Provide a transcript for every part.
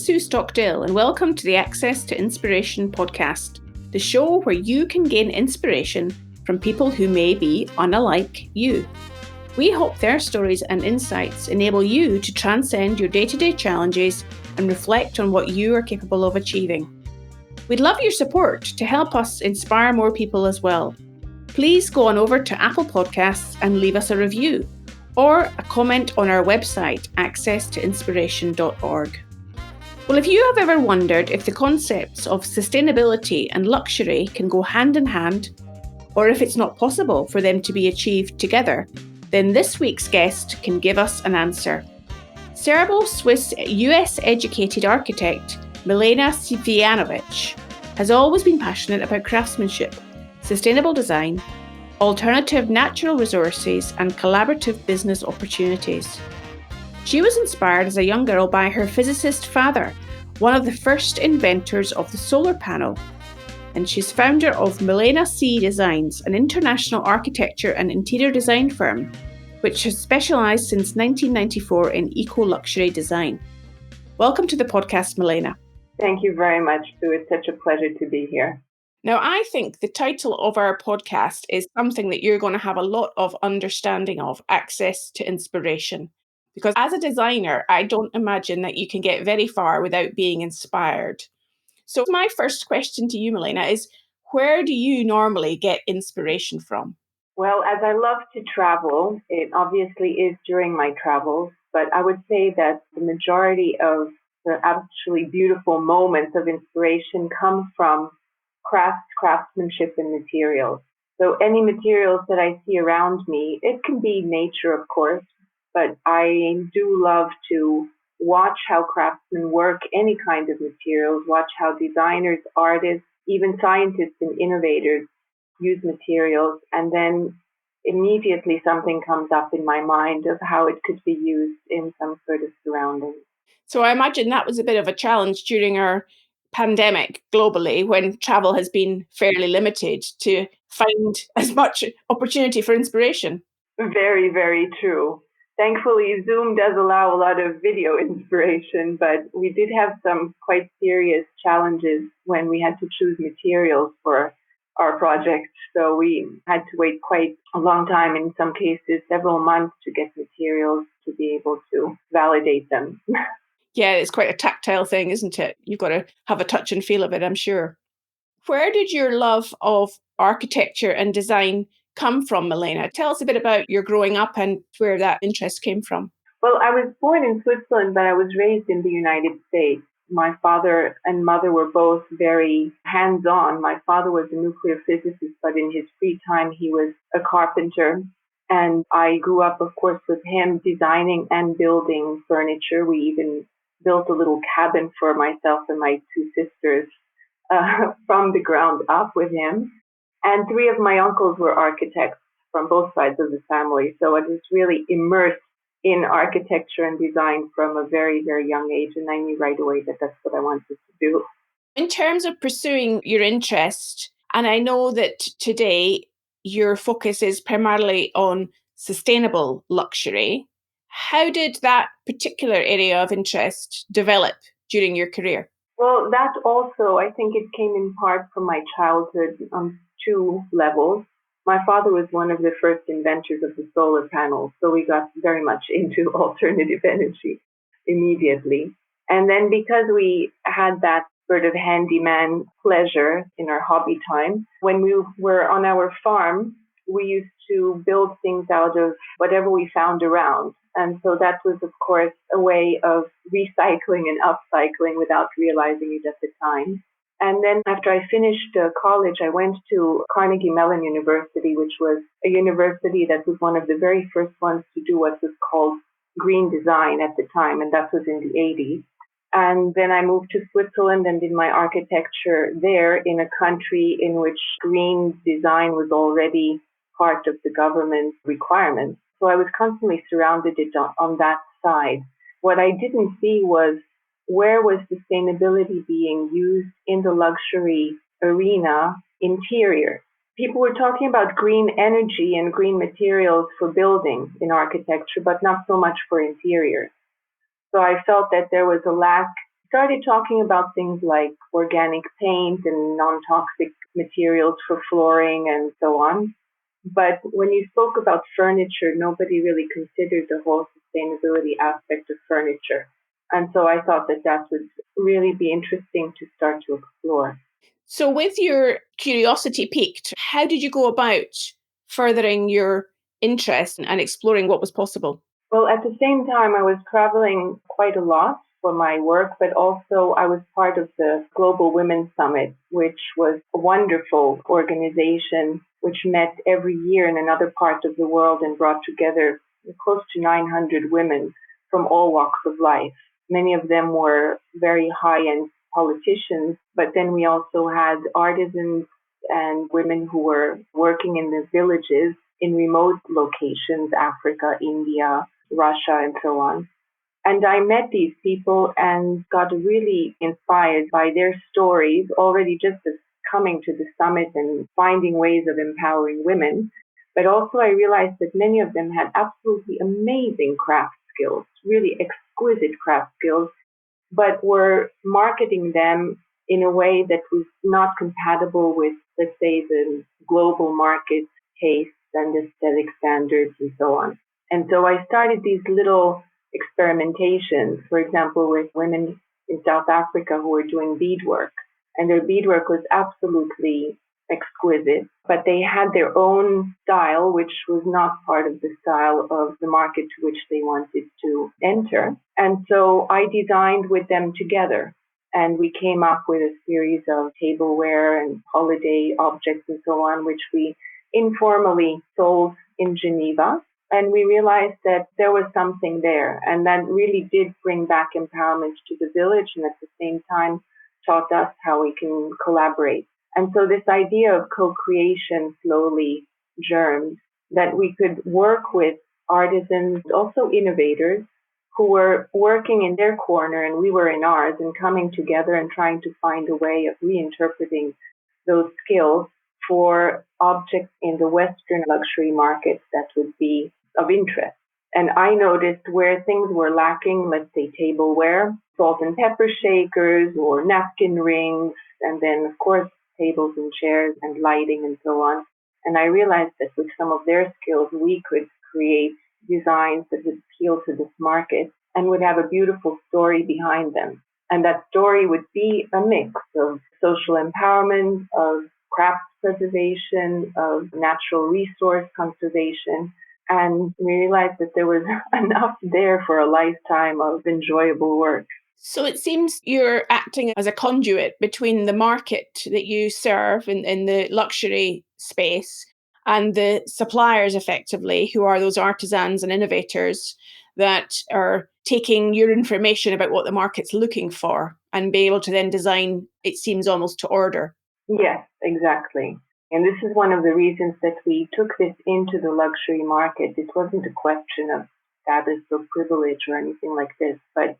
Sue Stockdale, and welcome to the Access to Inspiration podcast, the show where you can gain inspiration from people who may be unlike you. We hope their stories and insights enable you to transcend your day-to-day challenges and reflect on what you are capable of achieving. We'd love your support to help us inspire more people as well. Please go on over to Apple Podcasts and leave us a review or a comment on our website, accesstoinspiration.org. Well, if you have ever wondered if the concepts of sustainability and luxury can go hand in hand, or if it's not possible for them to be achieved together, then this week's guest can give us an answer. Serbo-Swiss US-educated architect Milena Cvijanovich has always been passionate about craftsmanship, sustainable design, alternative natural resources, and collaborative business opportunities. She was inspired as a young girl by her physicist father, one of the first inventors of the solar panel, and she's founder of Milena C Designs, an international architecture and interior design firm, which has specialised since 1994 in eco-luxury design. Welcome to the podcast, Milena. Thank you very much, Sue. It's such a pleasure to be here. Now, I think the title of our podcast is something that you're going to have a lot of understanding of, access to inspiration. Because as a designer, I don't imagine that you can get very far without being inspired. So my first question to you, Milena, is where do you normally get inspiration from? Well, as I love to travel, it obviously is during my travels, but I would say that the majority of the actually beautiful moments of inspiration come from craftsmanship and materials. So any materials that I see around me, it can be nature, of course, but I do love to watch how craftsmen work any kind of materials, watch how designers, artists, even scientists and innovators use materials, and then immediately something comes up in my mind of how it could be used in some sort of surrounding. So I imagine that was a bit of a challenge during our pandemic globally, when travel has been fairly limited, to find as much opportunity for inspiration. Very, very true. Thankfully, Zoom does allow a lot of video inspiration, but we did have some quite serious challenges when we had to choose materials for our project. So we had to wait quite a long time, in some cases several months, to get materials to be able to validate them. Yeah, it's quite a tactile thing, isn't it? You've got to have a touch and feel of it, I'm sure. Where did your love of architecture and design come from, Milena? Tell us a bit about your growing up and where that interest came from. Well, I was born in Switzerland, but I was raised in the United States. My father and mother were both very hands-on. My father was a nuclear physicist, but in his free time, he was a carpenter. And I grew up, of course, with him designing and building furniture. We even built a little cabin for myself and my two sisters from the ground up with him. And three of my uncles were architects from both sides of the family. So I was really immersed in architecture and design from a very, very young age. And I knew right away that that's what I wanted to do. In terms of pursuing your interest, and I know that today your focus is primarily on sustainable luxury, how did that particular area of interest develop during your career? Well, that also, I think it came in part from my childhood on two levels. My father was one of the first inventors of the solar panel, so we got very much into alternative energy immediately. And then because we had that sort of handyman pleasure in our hobby time, when we were on our farm, we used to build things out of whatever we found around. And so that was, of course, a way of recycling and upcycling without realizing it at the time. And then after I finished college, I went to Carnegie Mellon University, which was a university that was one of the very first ones to do what was called green design at the time, and that was in the 80s. And then I moved to Switzerland and did my architecture there in a country in which green design was already part of the government requirements. So I was constantly surrounded on that side. What I didn't see was where was sustainability being used in the luxury arena interior. People were talking about green energy and green materials for buildings in architecture, but not so much for interiors. So I felt that there was a lack started talking about things like organic paint and non-toxic materials for flooring and so on. But when you spoke about furniture, nobody really considered the whole sustainability aspect of furniture. And so I thought that that would really be interesting to start to explore. So, with your curiosity piqued, how did you go about furthering your interest and exploring what was possible? Well, at the same time, I was traveling quite a lot for my work, but also I was part of the Global Women's Summit, which was a wonderful organization which met every year in another part of the world and brought together close to 900 women from all walks of life. Many of them were very high-end politicians, but then we also had artisans and women who were working in the villages in remote locations, Africa, India, Russia, and so on. And I met these people and got really inspired by their stories already just as coming to the summit and finding ways of empowering women. But also I realized that many of them had absolutely amazing craft skills, really exquisite craft skills, but were marketing them in a way that was not compatible with, let's say, the global market tastes and aesthetic standards and so on. And so I started these little experimentations, for example, with women in South Africa who were doing beadwork. And their beadwork was absolutely exquisite, but they had their own style, which was not part of the style of the market to which they wanted to enter. And so I designed with them together. And we came up with a series of tableware and holiday objects and so on, which we informally sold in Geneva. And we realized that there was something there. And that really did bring back empowerment to the village and at the same time taught us how we can collaborate. And so this idea of co-creation slowly germed, that we could work with artisans, also innovators, who were working in their corner and we were in ours and coming together and trying to find a way of reinterpreting those skills for objects in the Western luxury markets that would be of interest. And I noticed where things were lacking, let's say tableware, salt and pepper shakers or napkin rings, and then of course tables and chairs and lighting and so on. And I realized that with some of their skills, we could create designs that would appeal to this market and would have a beautiful story behind them. And that story would be a mix of social empowerment, of craft preservation, of natural resource conservation. And we realized that there was enough there for a lifetime of enjoyable work. So it seems you're acting as a conduit between the market that you serve in the luxury space and the suppliers, effectively, who are those artisans and innovators that are taking your information about what the market's looking for and be able to then design, it seems, almost to order. Yes, exactly. And this is one of the reasons that we took this into the luxury market. It wasn't a question of status or privilege or anything like this, but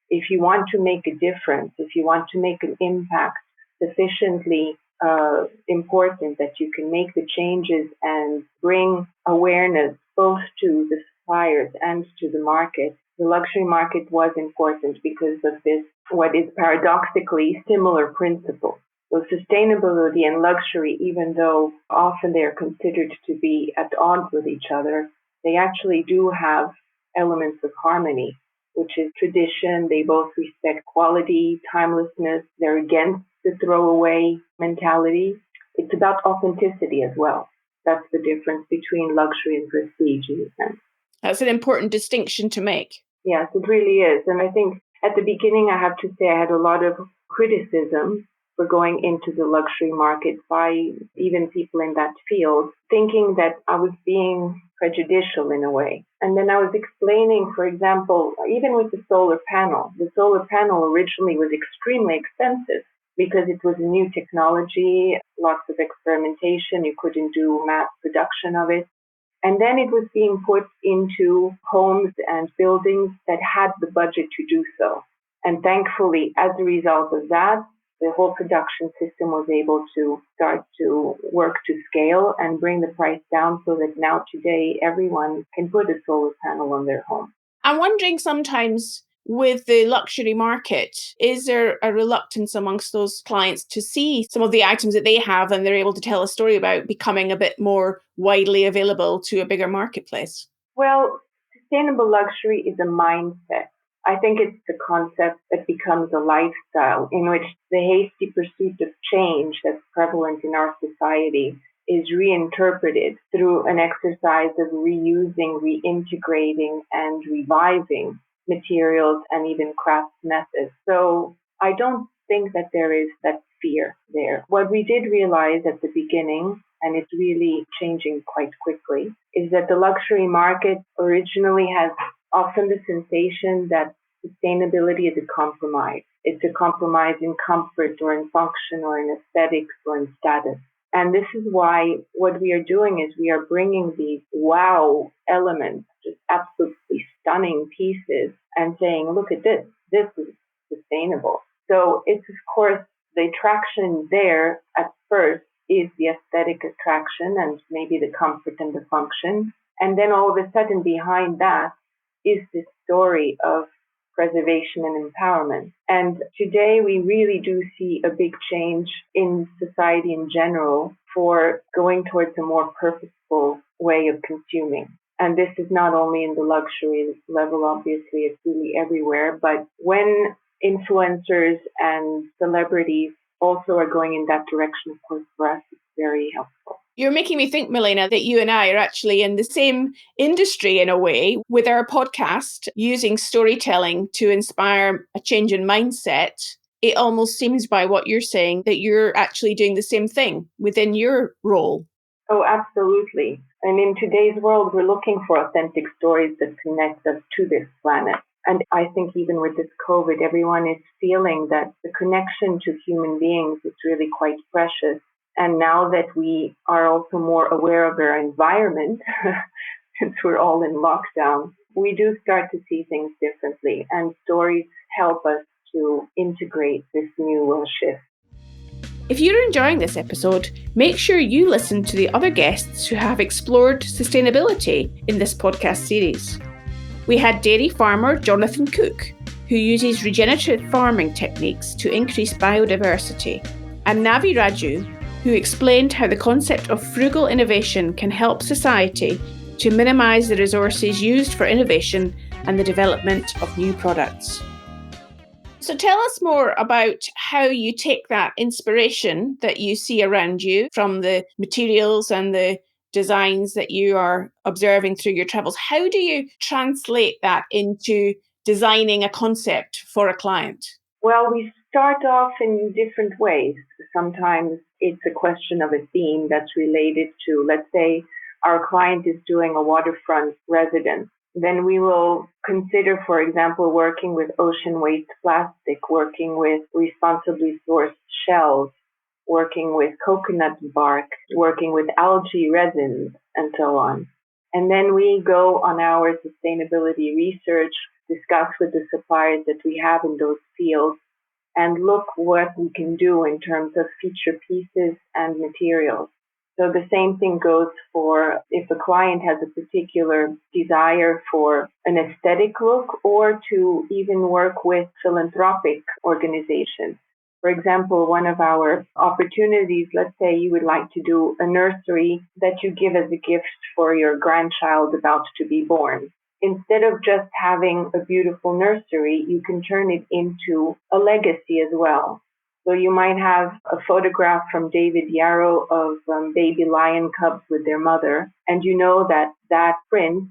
if you want to make a difference, if you want to make an impact sufficiently important that you can make the changes and bring awareness both to the suppliers and to the market, the luxury market was important because of this, what is paradoxically similar principle. So sustainability and luxury, even though often they're considered to be at odds with each other, they actually do have elements of harmony, which is tradition. They both respect quality, timelessness. They're against the throwaway mentality. It's about authenticity as well. That's the difference between luxury and prestige in a sense. That's an important distinction to make. Yes, it really is. And I think at the beginning, I have to say I had a lot of criticism for going into the luxury market by even people in that field, thinking that I was being prejudicial in a way. And then I was explaining, for example, even with the solar panel originally was extremely expensive because it was a new technology, lots of experimentation, you couldn't do mass production of it. And then it was being put into homes and buildings that had the budget to do so. And thankfully, as a result of that, the whole production system was able to start to work to scale and bring the price down so that now today everyone can put a solar panel on their home. I'm wondering sometimes with the luxury market, is there a reluctance amongst those clients to see some of the items that they have and they're able to tell a story about becoming a bit more widely available to a bigger marketplace? Well, sustainable luxury is a mindset. I think it's the concept that becomes a lifestyle in which the hasty pursuit of change that's prevalent in our society is reinterpreted through an exercise of reusing, reintegrating, and reviving materials and even craft methods. So I don't think that there is that fear there. What we did realize at the beginning, and it's really changing quite quickly, is that the luxury market originally has often the sensation that sustainability is a compromise. It's a compromise in comfort or in function or in aesthetics or in status. And this is why what we are doing is we are bringing these wow elements, just absolutely stunning pieces, and saying, look at this. This is sustainable. So it's, of course, the attraction there at first is the aesthetic attraction and maybe the comfort and the function. And then all of a sudden behind that is this story of preservation and empowerment. And today we really do see a big change in society in general for going towards a more purposeful way of consuming. And this is not only in the luxury level, obviously, it's really everywhere. But when influencers and celebrities also are going in that direction, of course, for us, it's very helpful. You're making me think, Milena, that you and I are actually in the same industry in a way with our podcast, using storytelling to inspire a change in mindset. It almost seems by what you're saying that you're actually doing the same thing within your role. Oh, absolutely. And in today's world, we're looking for authentic stories that connect us to this planet. And I think even with this COVID, everyone is feeling that the connection to human beings is really quite precious. And now that we are also more aware of our environment, since we're all in lockdown, we do start to see things differently. And stories help us to integrate this new shift. If you're enjoying this episode, make sure you listen to the other guests who have explored sustainability in this podcast series. We had dairy farmer Jonathan Cook, who uses regenerative farming techniques to increase biodiversity, and Navi Raju, who explained how the concept of frugal innovation can help society to minimise the resources used for innovation and the development of new products. So tell us more about how you take that inspiration that you see around you from the materials and the designs that you are observing through your travels. How do you translate that into designing a concept for a client? Well, we start off in different ways. Sometimes it's a question of a theme that's related to, let's say, our client is doing a waterfront residence. Then we will consider, for example, working with ocean waste plastic, working with responsibly sourced shells, working with coconut bark, working with algae resins, and so on. And then we go on our sustainability research, discuss with the suppliers that we have in those fields, and look what we can do in terms of feature pieces and materials. So the same thing goes for if a client has a particular desire for an aesthetic look or to even work with philanthropic organizations. For example, one of our opportunities, let's say you would like to do a nursery that you give as a gift for your grandchild about to be born. Instead of just having a beautiful nursery, you can turn it into a legacy as well. So you might have a photograph from David Yarrow of baby lion cubs with their mother, and you know that that print,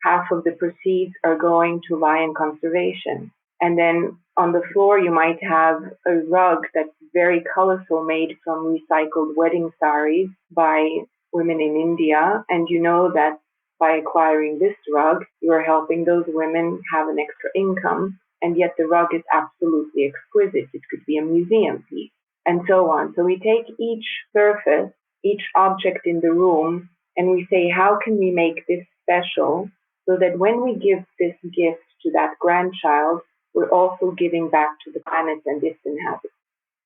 half of the proceeds are going to lion conservation. And then on the floor, you might have a rug that's very colorful, made from recycled wedding saris by women in India, and you know that by acquiring this rug, you are helping those women have an extra income, and yet the rug is absolutely exquisite. It could be a museum piece, and so on. So we take each surface, each object in the room, and we say, how can we make this special so that when we give this gift to that grandchild, we're also giving back to the planet and its inhabitants.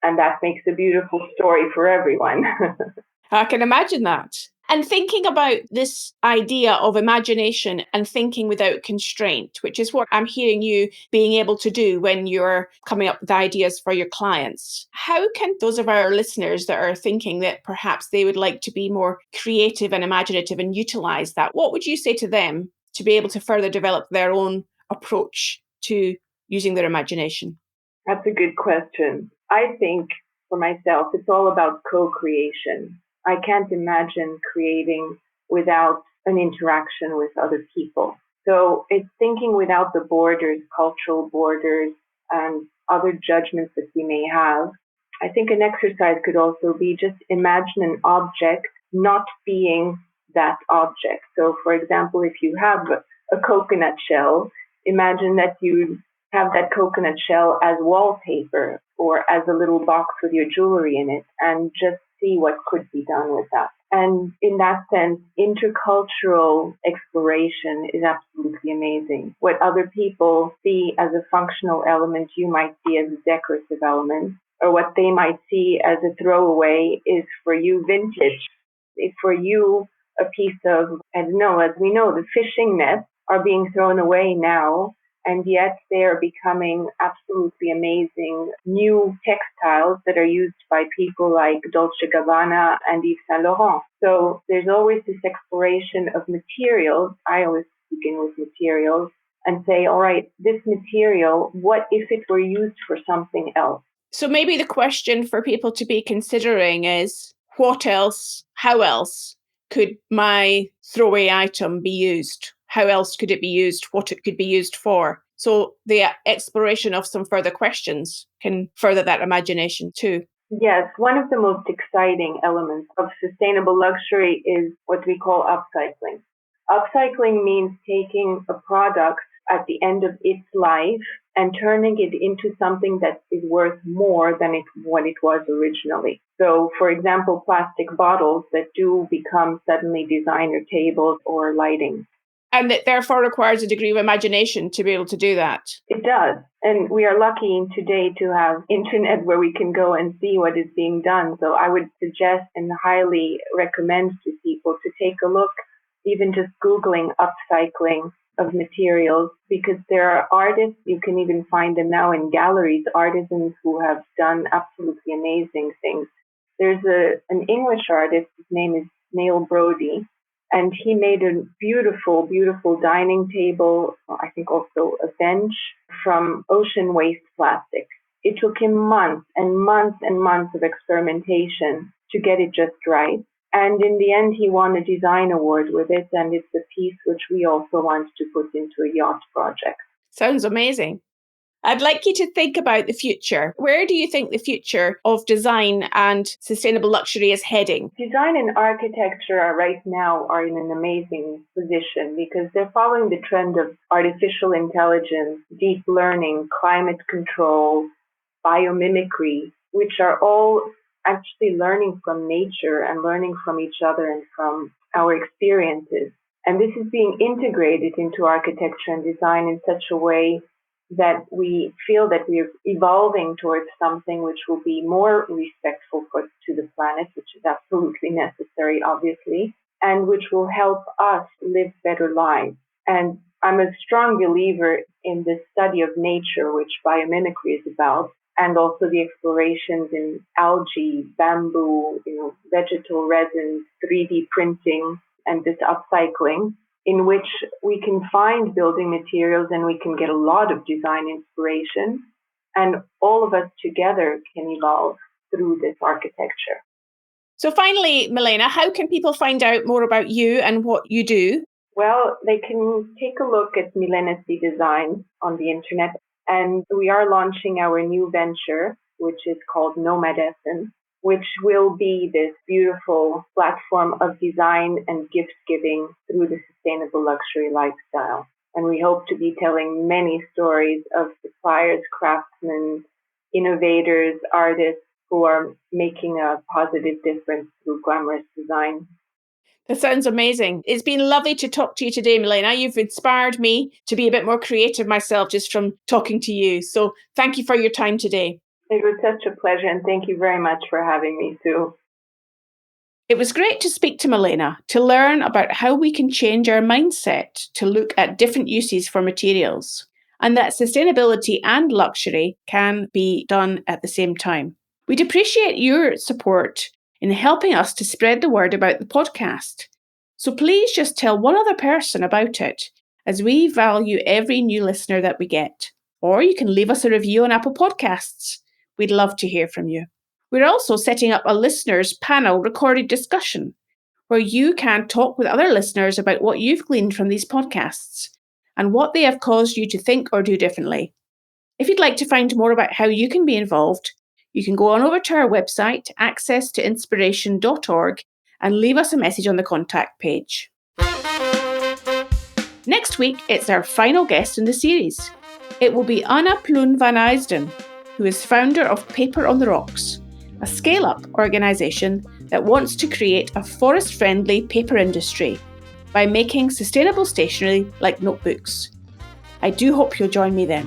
And that makes a beautiful story for everyone. I can imagine that. And thinking about this idea of imagination and thinking without constraint, which is what I'm hearing you being able to do when you're coming up with ideas for your clients. How can those of our listeners that are thinking that perhaps they would like to be more creative and imaginative and utilize that, what would you say to them to be able to further develop their own approach to using their imagination? That's a good question. I think for myself, it's all about co-creation. I can't imagine creating without an interaction with other people. So it's thinking without the borders, cultural borders, and other judgments that we may have. I think an exercise could also be just imagine an object not being that object. So, for example, if you have a coconut shell, imagine that you have that coconut shell as wallpaper or as a little box with your jewelry in it, and just see what could be done with that. And in that sense, intercultural exploration is absolutely amazing. What other people see as a functional element, you might see as a decorative element, or what they might see as a throwaway is for you vintage. It's for you a piece of, I don't know, as we know, the fishing nets are being thrown away now, and yet they are becoming absolutely amazing new textiles that are used by people like Dolce & Gabbana and Yves Saint Laurent. So there's always this exploration of materials. I always begin with materials and say, all right, this material, what if it were used for something else? So maybe the question for people to be considering is, what else, how else could my throwaway item be used? How else could it be used? What it could be used for? So the exploration of some further questions can further that imagination too. Yes, one of the most exciting elements of sustainable luxury is what we call upcycling. Upcycling means taking a product at the end of its life and turning it into something that is worth more than what it was originally. So, for example, plastic bottles that do become suddenly designer tables or lighting. And it therefore requires a degree of imagination to be able to do that. It does. And we are lucky today to have internet where we can go and see what is being done. So I would suggest and highly recommend to people to take a look, even just Googling upcycling of materials, because there are artists, you can even find them now in galleries, artisans who have done absolutely amazing things. There's an English artist, his name is Neil Brody, and he made a beautiful, beautiful dining table, I think also a bench, from ocean waste plastic. It took him months and months and months of experimentation to get it just right. And in the end, he won a design award with it, and it's a piece which we also want to put into a yacht project. Sounds amazing. I'd like you to think about the future. Where do you think the future of design and sustainable luxury is heading? Design and architecture right now are in an amazing position because they're following the trend of artificial intelligence, deep learning, climate control, biomimicry, which are all actually learning from nature and learning from each other and from our experiences. And this is being integrated into architecture and design in such a way that we feel that we're evolving towards something which will be more respectful to the planet, which is absolutely necessary, obviously, and which will help us live better lives. And I'm a strong believer in the study of nature, which biomimicry is about, and also the explorations in algae, bamboo, vegetal resins, 3D printing, and this upcycling, in which we can find building materials and we can get a lot of design inspiration, and all of us together can evolve through this architecture. So finally, Milena, how can people find out more about you and what you do? Well, they can take a look at Milena C Designs on the internet, and we are launching our new venture, which is called Nomad Essence, which will be this beautiful platform of design and gift giving through the sustainable luxury lifestyle. And we hope to be telling many stories of suppliers, craftsmen, innovators, artists who are making a positive difference through glamorous design. That sounds amazing. It's been lovely to talk to you today, Milena. You've inspired me to be a bit more creative myself just from talking to you. So thank you for your time today. It was such a pleasure, and thank you very much for having me, Sue. It was great to speak to Milena to learn about how we can change our mindset to look at different uses for materials, and that sustainability and luxury can be done at the same time. We'd appreciate your support in helping us to spread the word about the podcast. So please just tell one other person about it, as we value every new listener that we get. Or you can leave us a review on Apple Podcasts. We'd love to hear from you. We're also setting up a listeners panel recorded discussion where you can talk with other listeners about what you've gleaned from these podcasts and what they have caused you to think or do differently. If you'd like to find more about how you can be involved, you can go on over to our website, accesstoinspiration.org, and leave us a message on the contact page. Next week, it's our final guest in the series. It will be Anna Ploen van Eysden, who is founder of Paper on the Rocks, a scale-up organisation that wants to create a forest-friendly paper industry by making sustainable stationery like notebooks. I do hope you'll join me then.